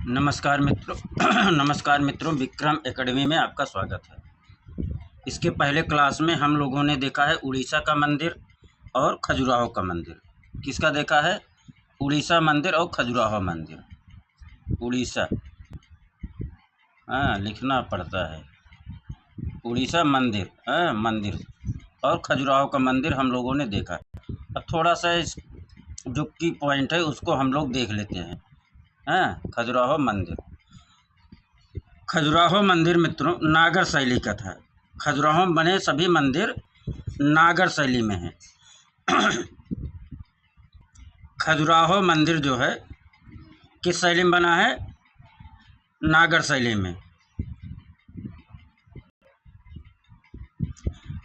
नमस्कार मित्रों नमस्कार मित्रों, विक्रम एकेडमी में आपका स्वागत है। इसके पहले क्लास में हम लोगों ने देखा है उड़ीसा का मंदिर और खजुराहो का मंदिर। किसका देखा है? उड़ीसा मंदिर और खजुराहो मंदिर। उड़ीसा, हाँ लिखना पड़ता है। उड़ीसा मंदिर, हाँ मंदिर, और खजुराहो का मंदिर हम लोगों ने देखा। अब थोड़ा सा इस जो की पॉइंट है उसको हम लोग देख लेते हैं। हाँ, खजुराहो मंदिर। खजुराहो मंदिर मित्रों नागर शैली का था। खजुराहो में बने सभी मंदिर नागर शैली में हैं। खजुराहो मंदिर जो है किस शैली में बना है? नागर शैली में।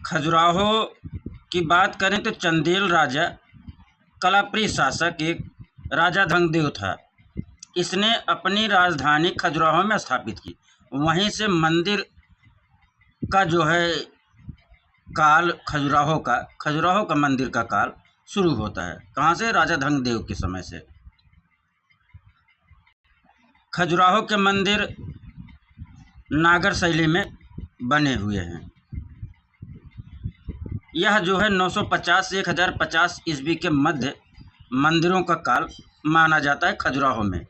खजुराहो की बात करें तो चंदेल राजा कलाप्रिय शासक एक राजा धंगदेव था। इसने अपनी राजधानी खजुराहो में स्थापित की। वहीं से मंदिर का जो है काल खजुराहो का मंदिर का काल शुरू होता है। कहाँ से? राजा धंगदेव के समय से। खजुराहो के मंदिर नागर शैली में बने हुए हैं। यह जो है 950 से 1050 ईस्वी के मध्य मंदिरों का काल माना जाता है खजुराहो में।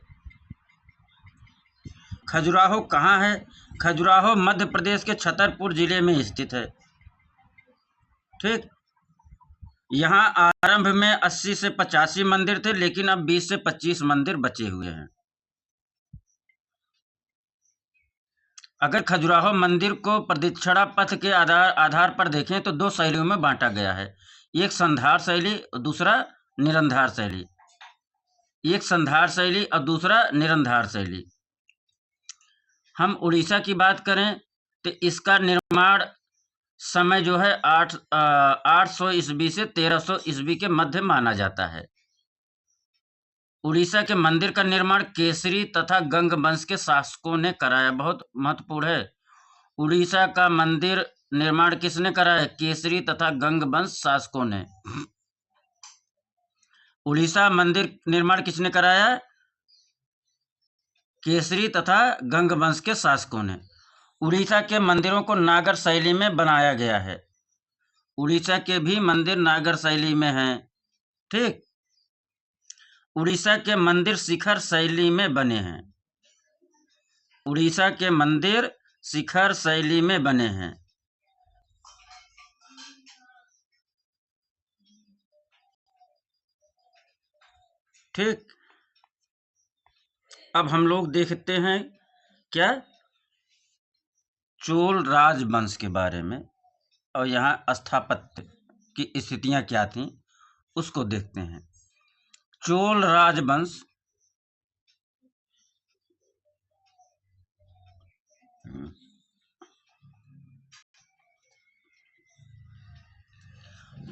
खजुराहो कहाँ है? खजुराहो मध्य प्रदेश के छतरपुर जिले में स्थित है। ठीक, यहाँ आरंभ में 80 से 85 मंदिर थे, लेकिन अब 20 से 25 मंदिर बचे हुए हैं। अगर खजुराहो मंदिर को प्रदक्षिणा पथ के आधार पर देखें तो दो शैलियों में बांटा गया है। एक संधार शैली और दूसरा निरंधार शैली। एक संधार शैली और दूसरा निरंधार शैली। हम उड़ीसा की बात करें तो इसका निर्माण समय जो है 800 ईस्वी से 1300 ईस्वी के मध्य माना जाता है। उड़ीसा के मंदिर का निर्माण केसरी तथा गंग वंश के शासकों ने कराया। बहुत महत्वपूर्ण है। उड़ीसा का मंदिर निर्माण किसने कराया? केसरी तथा गंग वंश शासकों ने। उड़ीसा मंदिर निर्माण किसने कराया? केसरी तथा गंग वंश के शासकों ने। उड़ीसा के मंदिरों को नागर शैली में बनाया गया है। उड़ीसा के भी मंदिर नागर शैली में हैं। ठीक, उड़ीसा के मंदिर शिखर शैली में बने हैं। उड़ीसा के मंदिर शिखर शैली में बने हैं। ठीक, अब हम लोग देखते हैं क्या चोल राजवंश के बारे में, और यहाँ स्थापत्य की स्थितियां क्या थीं उसको देखते हैं। चोल राजवंश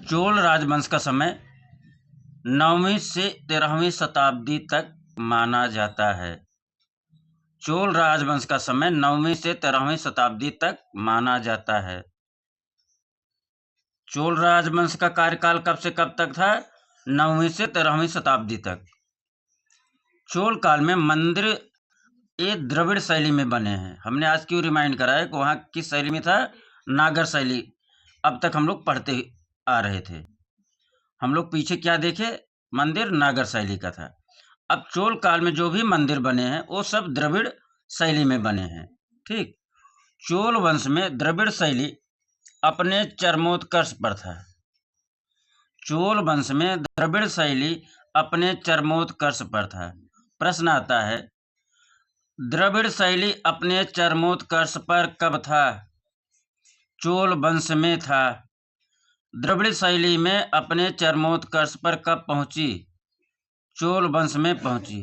चोल राजवंश का समय 9वीं से 13वीं शताब्दी तक माना जाता है। चोल राजवंश का समय 9वीं से 13वीं शताब्दी तक माना जाता है। चोल राजवंश का कार्यकाल कब से कब तक था? 9वीं से 13वीं शताब्दी तक। चोल काल में मंदिर ये द्रविड़ शैली में बने हैं। हमने आज क्यों रिमाइंड करा है कि वहाँ किस शैली में था? नागर शैली। अब तक हम लोग पढ़ते आ रहे थे। हम लोग पीछे क्या देखे? मंदिर नागर शैली का था। अब चोल काल में जो भी मंदिर बने हैं वो सब द्रविड़ शैली में बने हैं। ठीक, चोल वंश में द्रविड़ शैली अपने चरमोत्कर्ष पर था। चोल वंश में द्रविड़ शैली अपने चरमोत्कर्ष पर था। प्रश्न आता है, द्रविड़ शैली अपने चरमोत्कर्ष पर कब था? चोल वंश में था। द्रविड़ शैली में अपने चरमोत्कर्ष पर कब पहुंची? चोल वंश में पहुंची।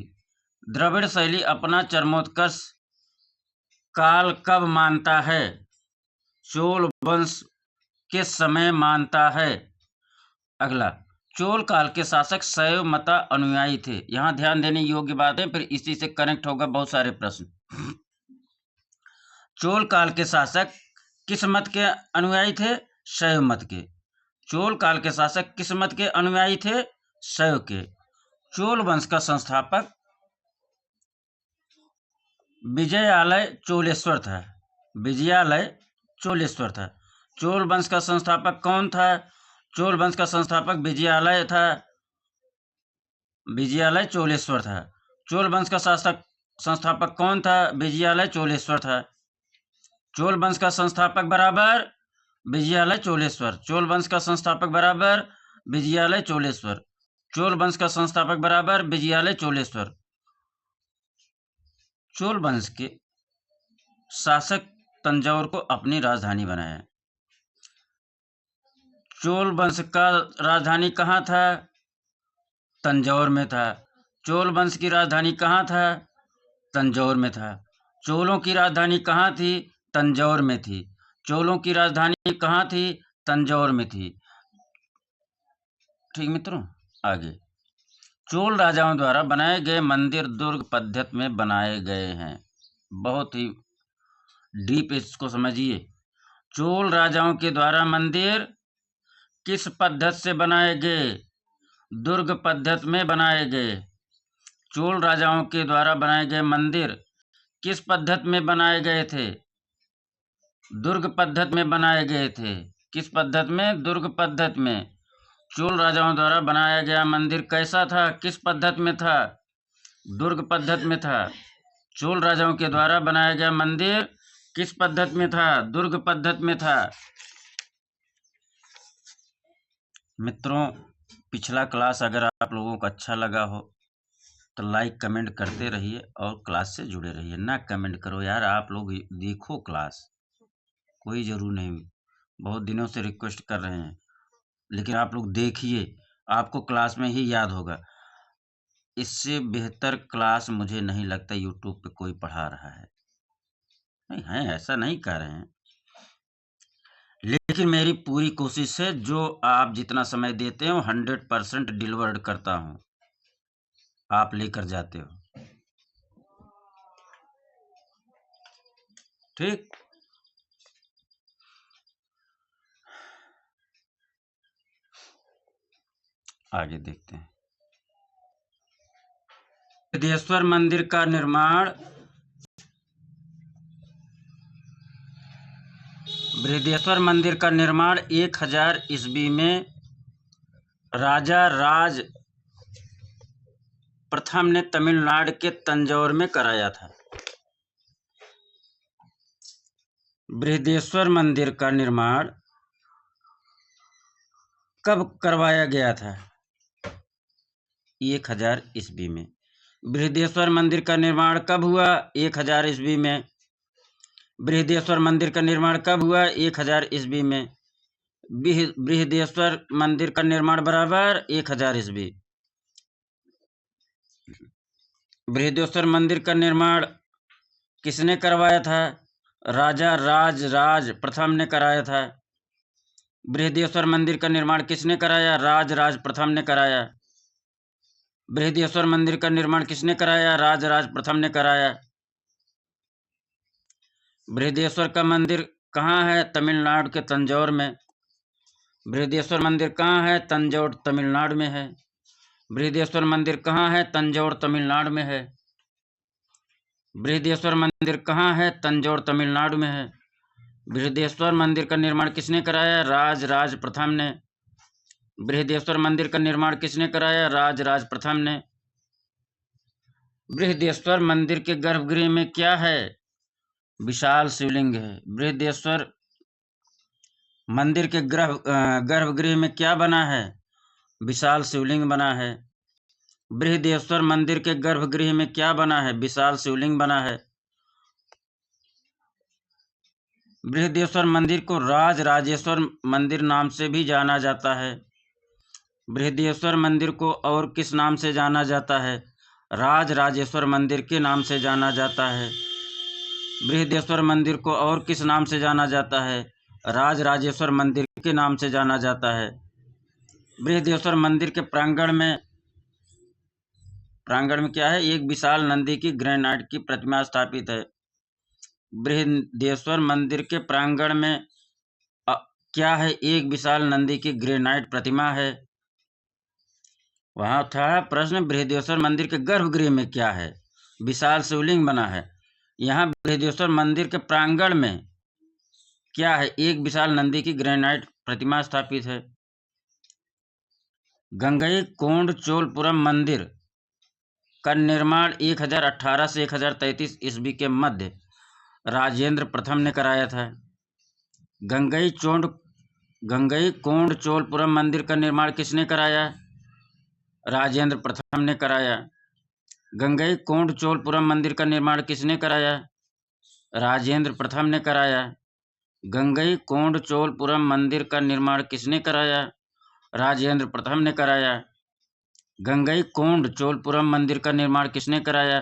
द्रविड़ शैली अपना चरमोत्कर्ष काल कब मानता है? चोल वंश किस समय मानता है? अगला, चोल काल के शासक शैव मत अनुयायी थे। यहाँ ध्यान देने योग्य बात है, फिर इसी से कनेक्ट होगा बहुत सारे प्रश्न। चोल काल के शासक किस मत के अनुयायी थे? शैव मत के। चोल काल के शासक किस मत के अनुयायी थे? शैव के। चोल वंश का संस्थापक विजयालय चोलेश्वर था। विजयालय चोलेश्वर था। चोल वंश का संस्थापक कौन था? चोल वंश का संस्थापक विजयालय था। विजयालय चोलेश्वर था। चोल वंश का शासक संस्थापक कौन था? विजयालय चोलेश्वर था। चोल वंश का संस्थापक बराबर विजयालय चोलेश्वर। चोल वंश का संस्थापक बराबर विजयालय चोलेश्वर। चोल वंश का संस्थापक बराबर विजयालय चोलेश्वर। चोल वंश के शासक तंजौर को अपनी राजधानी बनाया। चोल वंश का राजधानी कहाँ था? तंजौर में था। चोल वंश की राजधानी कहाँ था? तंजौर में था। चोलों की राजधानी कहाँ थी? तंजौर में थी। चोलों की राजधानी कहाँ थी? तंजौर में थी। ठीक मित्रों, आगे चोल राजाओं द्वारा बनाए गए मंदिर दुर्ग पद्धति में बनाए गए हैं। बहुत ही डीप इसको समझिए। चोल राजाओं के द्वारा मंदिर किस पद्धति से बनाए गए? दुर्ग पद्धति में बनाए गए। चोल राजाओं के द्वारा बनाए गए मंदिर किस पद्धति में बनाए गए थे? दुर्ग पद्धति में बनाए गए थे। किस पद्धति में? दुर्ग पद्धति में। चोल राजाओं द्वारा बनाया गया मंदिर कैसा था? किस पद्धति में था? दुर्ग पद्धति में था। चोल राजाओं के द्वारा बनाया गया मंदिर किस पद्धति में था? दुर्ग पद्धति में था। मित्रों, पिछला क्लास अगर आप लोगों को अच्छा लगा हो तो लाइक कमेंट करते रहिए और क्लास से जुड़े रहिए। ना कमेंट करो यार, आप लोग देखो क्लास, कोई ज़रूर नहीं। बहुत दिनों से रिक्वेस्ट कर रहे हैं, लेकिन आप लोग देखिए, आपको क्लास में ही याद होगा। इससे बेहतर क्लास मुझे नहीं लगता यूट्यूब पे कोई पढ़ा रहा है। नहीं है, ऐसा नहीं कह रहे हैं, लेकिन मेरी पूरी कोशिश है जो आप जितना समय देते हो 100% डिलीवर्ड करता हूँ, आप लेकर जाते हो। ठीक, आगे देखते हैं। बृहदेश्वर मंदिर का निर्माण बृहदेश्वर मंदिर का निर्माण 1000 ईस्वी में राजा राज प्रथम ने तमिलनाडु के तंजौर में कराया था। बृहदेश्वर मंदिर का निर्माण कब करवाया गया था? 1000 ईस्वी में। बृहदेश्वर मंदिर का निर्माण कब हुआ? 1000 ईस्वी में। बृहदेश्वर मंदिर का निर्माण कब हुआ? 1000 ईस्वी में। बृहदेश्वर मंदिर का निर्माण बराबर 1000 ईस्वी। बृहदेश्वर मंदिर का निर्माण किसने करवाया था? राजा राज प्रथम ने कराया था। बृहदेश्वर मंदिर का निर्माण किसने कराया? राज प्रथम ने कराया। बृहदेश्वर मंदिर का निर्माण किसने कराया? राज प्रथम ने कराया। बृहदेश्वर का मंदिर कहाँ है? तमिलनाडु के तंजौर में। बृहदेश्वर मंदिर कहाँ है? तंजौर तमिलनाडु में है। बृहदेश्वर मंदिर कहाँ है? तंजौर तमिलनाडु में है। बृहदेश्वर मंदिर कहाँ है? तंजौर तमिलनाडु में है। बृहदेश्वर मंदिर का निर्माण किसने कराया? राज प्रथम ने। बृहदेश्वर मंदिर का निर्माण किसने कराया? राज प्रथम ने। बृहदेश्वर मंदिर के गर्भगृह में क्या है? विशाल शिवलिंग है। बृहदेश्वर मंदिर के गर्भगृह में क्या बना है? विशाल शिवलिंग बना है। बृहदेश्वर मंदिर के गर्भगृह में क्या बना है? विशाल शिवलिंग बना है। बृहदेश्वर मंदिर को राजेश्वर मंदिर नाम से भी जाना जाता है। बृहदेश्वर मंदिर को और किस नाम से जाना जाता है? राजेश्वर मंदिर के नाम से जाना जाता है। बृहदेश्वर मंदिर को और किस नाम से जाना जाता है? राजेश्वर मंदिर के नाम से जाना जाता है। बृहदेश्वर मंदिर के प्रांगण में क्या है? एक विशाल नंदी की ग्रेनाइट की प्रतिमा स्थापित है। बृहदेश्वर मंदिर के प्रांगण में क्या है? एक विशाल नंदी की ग्रेनाइट प्रतिमा है। वहाँ था प्रश्न, बृहदेश्वर मंदिर के गर्भगृह में क्या है? विशाल शिवलिंग बना है। यहाँ बृहदेश्वर मंदिर के प्रांगण में क्या है? एक विशाल नंदी की ग्रेनाइट प्रतिमा स्थापित है। गंगई कोंड चोलपुरम मंदिर का निर्माण 1018 से 1033 ईस्वी के मध्य राजेंद्र प्रथम ने कराया था। गंगई कोंड चोलपुरम मंदिर का निर्माण किसने कराया? राजेंद्र प्रथम ने कराया। गंगई कोंड चोलपुरम मंदिर का निर्माण किसने कराया? राजेंद्र प्रथम ने कराया। गंगई कोंड चोलपुरम मंदिर का निर्माण किसने कराया? राजेंद्र प्रथम ने कराया। गंगई कोंड चोलपुरम मंदिर का निर्माण किसने कराया?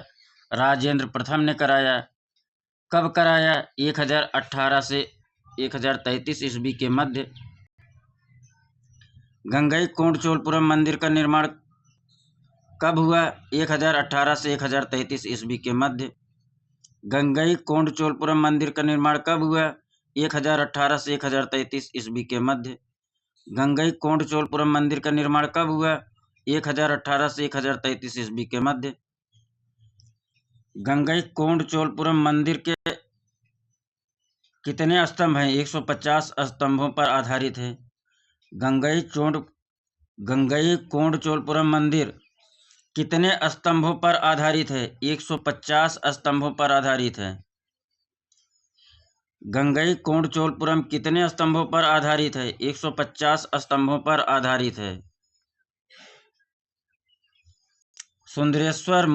राजेंद्र प्रथम ने कराया। कब कराया? 1018 से 1033 ईस्वी के मध्य। गंगई कोंड चोलपुरम मंदिर का निर्माण कब हुआ? 1018 से 1033 ईस्वी के मध्य। गंगई कोंड चोलपुरम मंदिर का निर्माण कब हुआ? 1018 से 1033 ईस्वी के मध्य। गंगई कोंड चोलपुरम मंदिर का निर्माण कब हुआ? 1018 से 1033 ईस्वी के मध्य। गंगई कोंड चोलपुरम मंदिर के कितने स्तंभ हैं? 150 स्तंभों पर आधारित है। गंगई कोंड चोलपुरम मंदिर कितने स्तंभों पर आधारित है? 150 स्तंभों पर आधारित है। गंगई कोंड चोलपुरम कितने स्तंभों पर आधारित है? 150 स्तंभों पर आधारित है। सुंदरेश्वर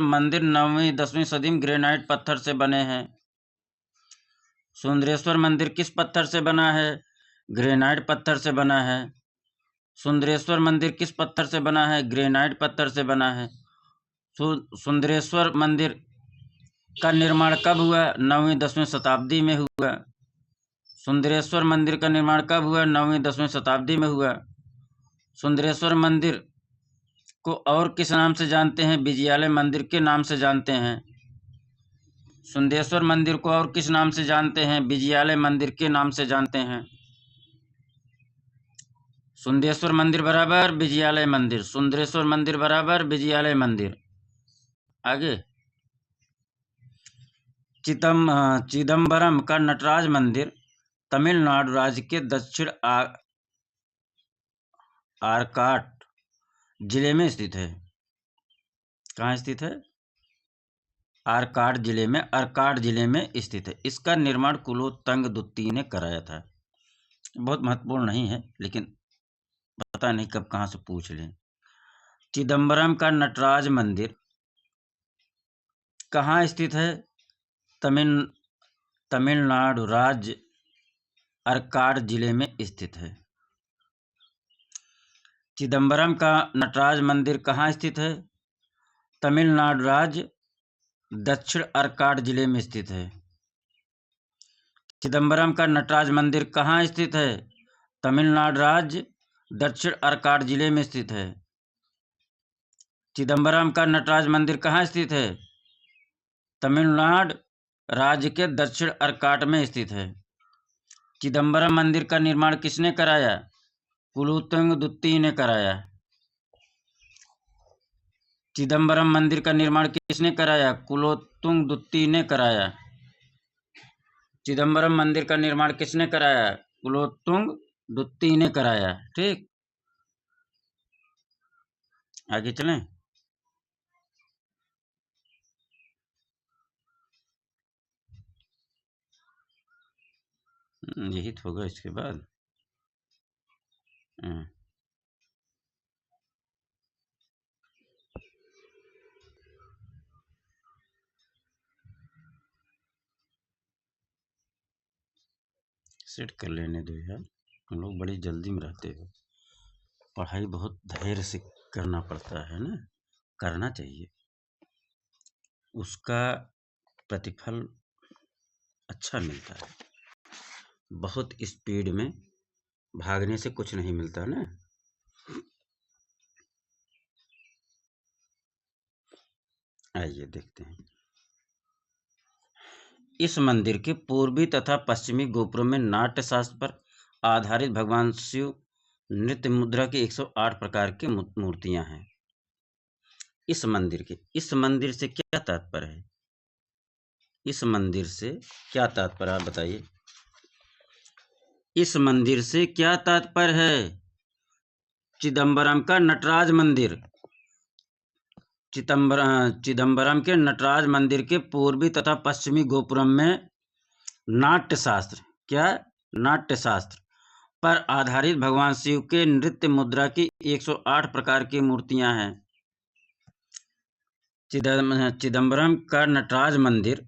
मंदिर 9वीं 10वीं सदी में ग्रेनाइट पत्थर से बने हैं। सुंदरेश्वर मंदिर किस पत्थर से बना है? ग्रेनाइट पत्थर से बना है। सुंदरेश्वर मंदिर किस पत्थर से बना है? ग्रेनाइट पत्थर से बना है। सुंदरेश्वर मंदिर का निर्माण कब हुआ? 9वीं 10वीं शताब्दी में हुआ। सुंदरेश्वर मंदिर का निर्माण कब हुआ? 9वीं 10वीं शताब्दी में हुआ। सुंदरेश्वर मंदिर को और किस नाम से जानते हैं? विजयालय मंदिर के नाम से जानते हैं। सुंदरेश्वर मंदिर को और किस नाम से जानते हैं? विजयालय मंदिर के नाम से जानते हैं। सुंदरेश्वर मंदिर बराबर विजयालय मंदिर। सुंदरेश्वर मंदिर बराबर विजयालय मंदिर। आगे चिदम्बरम का नटराज मंदिर तमिलनाडु राज्य के दक्षिण आर्काट जिले में स्थित है। कहाँ स्थित है? आर्काट जिले में स्थित है। इसका निर्माण कुलोत्तंग द्वितीय ने कराया था। बहुत महत्वपूर्ण नहीं है, लेकिन पता नहीं कब कहाँ से पूछ लें। चिदम्बरम का नटराज मंदिर कहाँ स्थित है? तमिलनाडु राज्य आर्काट जिले में स्थित है। चिदम्बरम का नटराज मंदिर कहाँ स्थित है? तमिलनाडु राज्य दक्षिण आर्काट जिले में स्थित है। चिदम्बरम का नटराज मंदिर कहाँ स्थित है? तमिलनाडु राज्य दक्षिण आर्काट जिले में स्थित है। चिदम्बरम का नटराज मंदिर कहाँ स्थित है? तमिलनाडु राज्य के दक्षिण आर्काट में स्थित है। चिदम्बरम मंदिर का निर्माण किसने कराया? कुलोत्तुंग द्वितीय ने कराया। चिदम्बरम मंदिर का निर्माण किसने कराया? कुलोत्तुंग द्वितीय ने कराया। चिदम्बरम मंदिर का निर्माण किसने कराया? कुलोत्तुंग द्वितीय ने कराया। ठीक, आगे चलें। यही तो होगा इसके बाद। सेट कर लेने दो यार, तुम लोग बड़ी जल्दी में रहते हो। पढ़ाई बहुत धैर्य से करना पड़ता है ना, करना चाहिए, उसका प्रतिफल अच्छा मिलता है। बहुत स्पीड में भागने से कुछ नहीं मिलता ना। आइए देखते हैं। इस मंदिर के पूर्वी तथा पश्चिमी गोपुरों में नाट्य शास्त्र पर आधारित भगवान शिव नृत्य मुद्रा की 108 प्रकार की मूर्तियां हैं। इस मंदिर के, इस मंदिर से क्या तात्पर्य है? इस मंदिर से क्या तात्पर्य आप बताइए? इस मंदिर से क्या तात्पर्य है? चिदम्बरम का नटराज मंदिर, चिदम्बरम के नटराज मंदिर के पूर्वी तथा पश्चिमी गोपुरम में नाट्य शास्त्र, क्या? नाट्य शास्त्र पर आधारित भगवान शिव के नृत्य मुद्रा की 108 प्रकार की मूर्तियां हैं। चिदम्बरम का नटराज मंदिर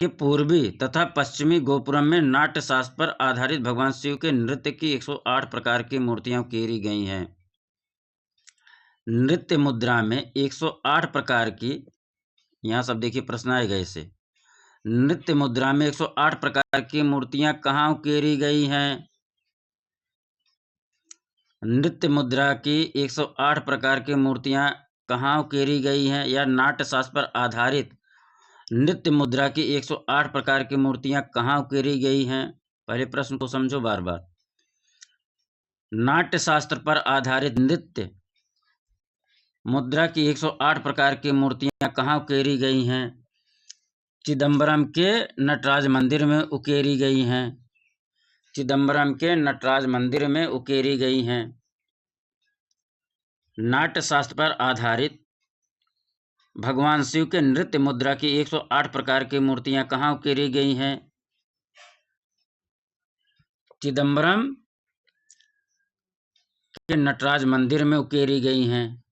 के पूर्वी तथा पश्चिमी गोपुरम में नाट्य शास्त्र पर आधारित भगवान शिव के नृत्य की 108 प्रकार की मूर्तियां उकेरी गई हैं। नृत्य मुद्रा में 108 प्रकार की, यहाँ सब देखिए प्रश्न आएगा इसे, नृत्य मुद्रा में 108 प्रकार की मूर्तियां कहाँ उकेरी गई हैं? नृत्य मुद्रा की 108 प्रकार की मूर्तियां कहाँ उकेरी गई हैं? या नाट्य शास्त्र पर आधारित नृत्य मुद्रा की 108 प्रकार की मूर्तियां कहाँ उकेरी गई हैं? पहले प्रश्न को समझो बार बार। नाट्य शास्त्र पर आधारित नृत्य मुद्रा की 108 प्रकार की मूर्तियां कहाँ उकेरी गई हैं? चिदम्बरम के नटराज मंदिर में उकेरी गई हैं। चिदम्बरम के नटराज मंदिर में उकेरी गई हैं। नाट्य शास्त्र पर आधारित भगवान शिव के नृत्य मुद्रा की 108 प्रकार की मूर्तियां कहाँ उकेरी गई हैं? चिदम्बरम के नटराज मंदिर में उकेरी गई हैं।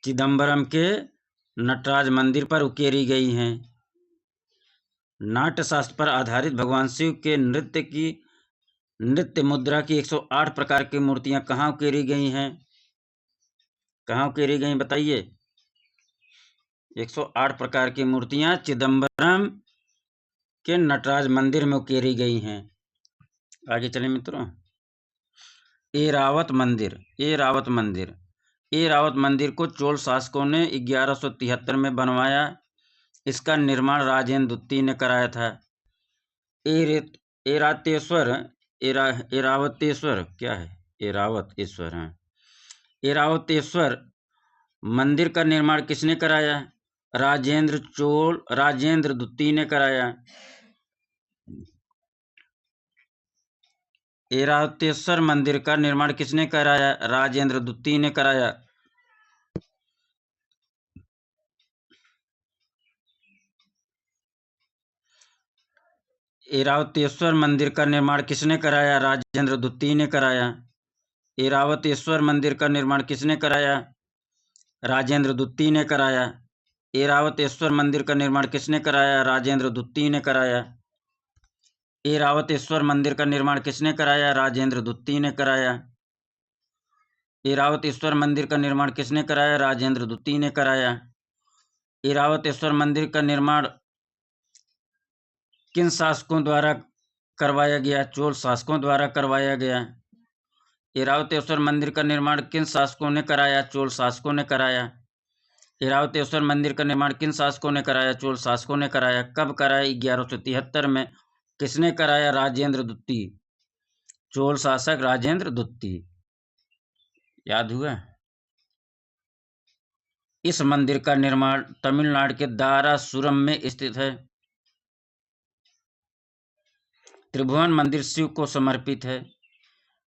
चिदम्बरम के नटराज मंदिर पर उकेरी गई हैं। नाट्य शास्त्र पर आधारित भगवान शिव के नृत्य मुद्रा की 108 प्रकार की मूर्तियां कहाँ उकेरी गई हैं? कहाँ उकेरी गई बताइए? 108 प्रकार की मूर्तियां चिदम्बरम के नटराज मंदिर में उकेरी गई हैं। आगे चलें मित्रों। एरावत मंदिर, एरावत मंदिर, एरावत मंदिर को चोल शासकों ने 1173 में बनवाया। इसका निर्माण राजेंद्र द्वितीय ने कराया था। एरावतेश्वर क्या है? एरावतेश्वर है। एरावतेश्वर मंदिर का निर्माण किसने कराया? राजेंद्र द्वितीय ने कराया। एरावतेश्वर मंदिर का निर्माण किसने कराया? राजेंद्र द्वितीय ने कराया। एरावतेश्वर मंदिर का निर्माण किसने कराया? राजेंद्र द्वितीय ने कराया। एरावतेश्वर मंदिर का निर्माण किसने कराया? राजेंद्र द्वितीय ने कराया। एरावतेश्वर मंदिर का निर्माण किसने कराया? राजेंद्र द्वितीय ने कराया। एरावतेश्वर मंदिर का निर्माण किसने कराया? राजेंद्र द्वितीय ने कराया। एरावतेश्वर मंदिर का निर्माण किसने कराया? राजेंद्र द्वितीय ने कराया। एरावतेश्वर मंदिर का निर्माण किन शासकों द्वारा करवाया गया? चोल शासकों द्वारा करवाया गया। एरावतेश्वर मंदिर का निर्माण किन शासकों ने कराया? चोल शासकों ने कराया। एरावतेश्वर मंदिर का निर्माण किन शासकों ने कराया? चोल शासकों ने कराया। कब कराया? 1173 में। किसने कराया? राजेंद्र द्वितीय, चोल शासक राजेंद्र द्वितीय। याद हुआ? इस मंदिर का निर्माण तमिलनाडु के दारासुरम में स्थित है। त्रिभुवन मंदिर शिव को समर्पित है।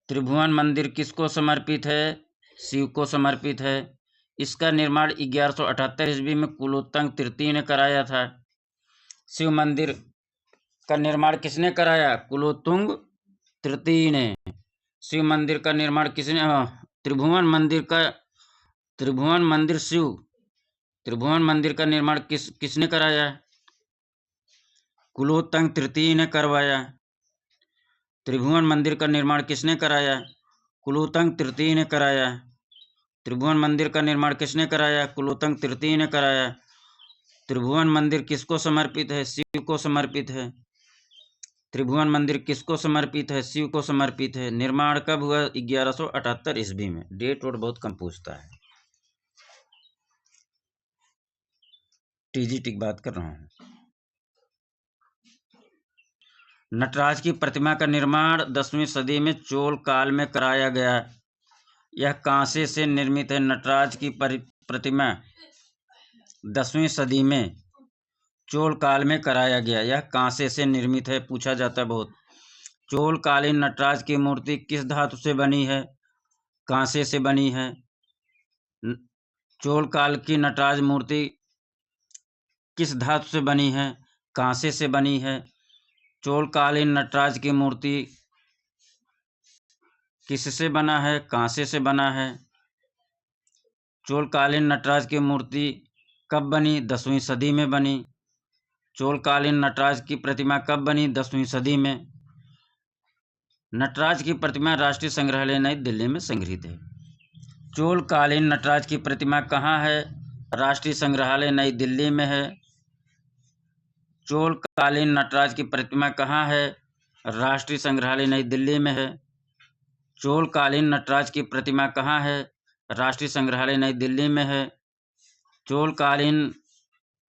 त्रिभुवन मंदिर किसको समर्पित है? शिव को समर्पित है। इसका निर्माण 1178 ईस्वी में कुलोत्तंग तृतीय ने कराया था। शिव मंदिर का निर्माण किसने कराया? कुलोत्तुंग तृतीय ने। शिव मंदिर का निर्माण किसने? त्रिभुवन मंदिर का निर्माण किसने कराया? कुलोत्तंग तृतीय ने करवाया। त्रिभुवन मंदिर का निर्माण किसने कराया? कुलोत्तंग तृतीय ने कराया। त्रिभुवन मंदिर का निर्माण किसने कराया? कुलोत्तंग तृतीय ने कराया। त्रिभुवन मंदिर किसको समर्पित है? शिव को समर्पित है। त्रिभुवन मंदिर किसको समर्पित है? शिव को समर्पित है। निर्माण कब हुआ? 1178 ईस्वी में। डेट वोट बहुत कम पूछता है, टीजीटी की बात कर रहा हूँ। नटराज की प्रतिमा का निर्माण 10वीं सदी में चोल काल में कराया गया। यह कांसे से निर्मित है। नटराज की प्रतिमा 10वीं सदी में चोल काल में कराया गया। यह कांसे से निर्मित है। पूछा जाता है बहुत। चोल कालीन नटराज की मूर्ति किस धातु से बनी है? कांसे से बनी है। चोल काल की नटराज मूर्ति किस धातु से बनी है? कांसे से बनी है। चोल कालीन नटराज की मूर्ति किससे बना है? कांसे से बना है। चोल कालीन नटराज की मूर्ति कब बनी? 10वीं सदी में बनी। चोल कालीन नटराज की प्रतिमा कब बनी? 10वीं सदी में। नटराज की प्रतिमा राष्ट्रीय संग्रहालय नई दिल्ली में संग्रहित है। चोल कालीन नटराज की प्रतिमा कहाँ है? राष्ट्रीय संग्रहालय नई दिल्ली में है। चोल कालीन नटराज की प्रतिमा कहाँ है? राष्ट्रीय संग्रहालय नई दिल्ली में है। चोल कालीन नटराज की प्रतिमा कहाँ है? राष्ट्रीय संग्रहालय नई दिल्ली में है। चोल कालीन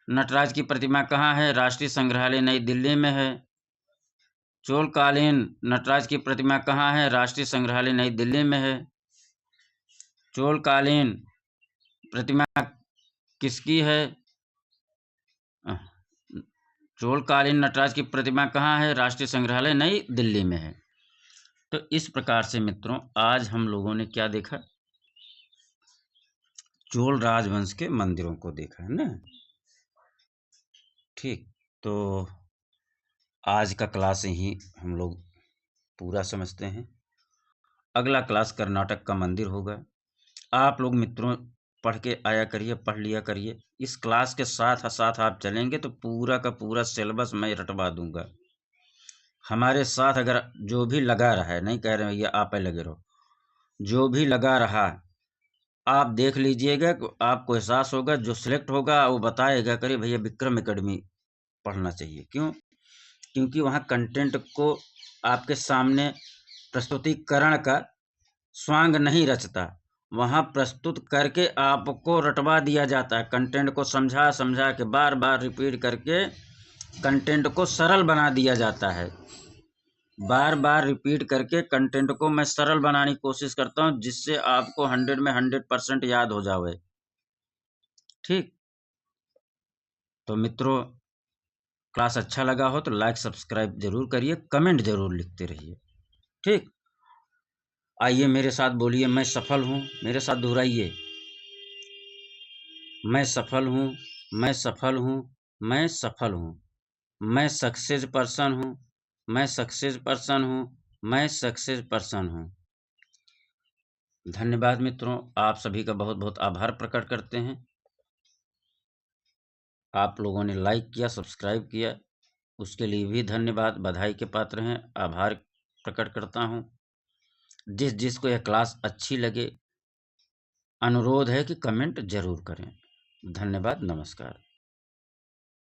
नटराज की प्रतिमा कहाँ है? राष्ट्रीय संग्रहालय नई दिल्ली में है। चोल कालीन नटराज की प्रतिमा कहाँ है? राष्ट्रीय संग्रहालय नई दिल्ली में है। चोल कालीन प्रतिमा किसकी है? चोल कालीन नटराज की प्रतिमा कहाँ है? राष्ट्रीय संग्रहालय नई दिल्ली में है। तो इस प्रकार से मित्रों आज हम लोगों ने क्या देखा? चोल राजवंश के मंदिरों को देखा है ना। ठीक, तो आज का क्लास यही हम लोग पूरा समझते हैं। अगला क्लास कर्नाटक का मंदिर होगा। आप लोग मित्रों पढ़ के आया करिए, पढ़ लिया करिए। इस क्लास के साथ साथ आप चलेंगे तो पूरा का पूरा सिलेबस मैं रटवा दूंगा। हमारे साथ अगर जो भी लगा रहा है, नहीं कह रहे भैया आप ही लगे रहो, जो भी लगा रहा आप देख लीजिएगा, आपको एहसास होगा। जो सिलेक्ट होगा वो बताएगा करे भैया विक्रम एकेडमी पढ़ना चाहिए। क्यों? क्योंकि वहाँ कंटेंट को आपके सामने प्रस्तुतिकरण का स्वांग नहीं रचता, वहाँ प्रस्तुत करके आपको रटवा दिया जाता है। कंटेंट को समझा समझा के बार बार रिपीट करके कंटेंट को सरल बना दिया जाता है। बार बार रिपीट करके कंटेंट को मैं सरल बनाने की कोशिश करता हूँ, जिससे आपको 100 में 100% याद हो जावे। ठीक, तो मित्रों क्लास अच्छा लगा हो तो लाइक सब्सक्राइब जरूर करिए, कमेंट जरूर लिखते रहिए। ठीक, आइए मेरे साथ बोलिए, मैं सफल हूँ। मेरे साथ दोहराइए, मैं सफल हूँ, मैं सफल हूँ, मैं सफल हूँ। मैं सक्सेस पर्सन हूँ, मैं सक्सेस पर्सन हूँ, मैं सक्सेस पर्सन हूँ। धन्यवाद मित्रों, आप सभी का बहुत बहुत आभार प्रकट करते हैं। आप लोगों ने लाइक किया, सब्सक्राइब किया, उसके लिए भी धन्यवाद, बधाई के पात्र हैं, आभार प्रकट करता हूँ। जिस जिसको यह क्लास अच्छी लगे अनुरोध है कि कमेंट जरूर करें। धन्यवाद, नमस्कार।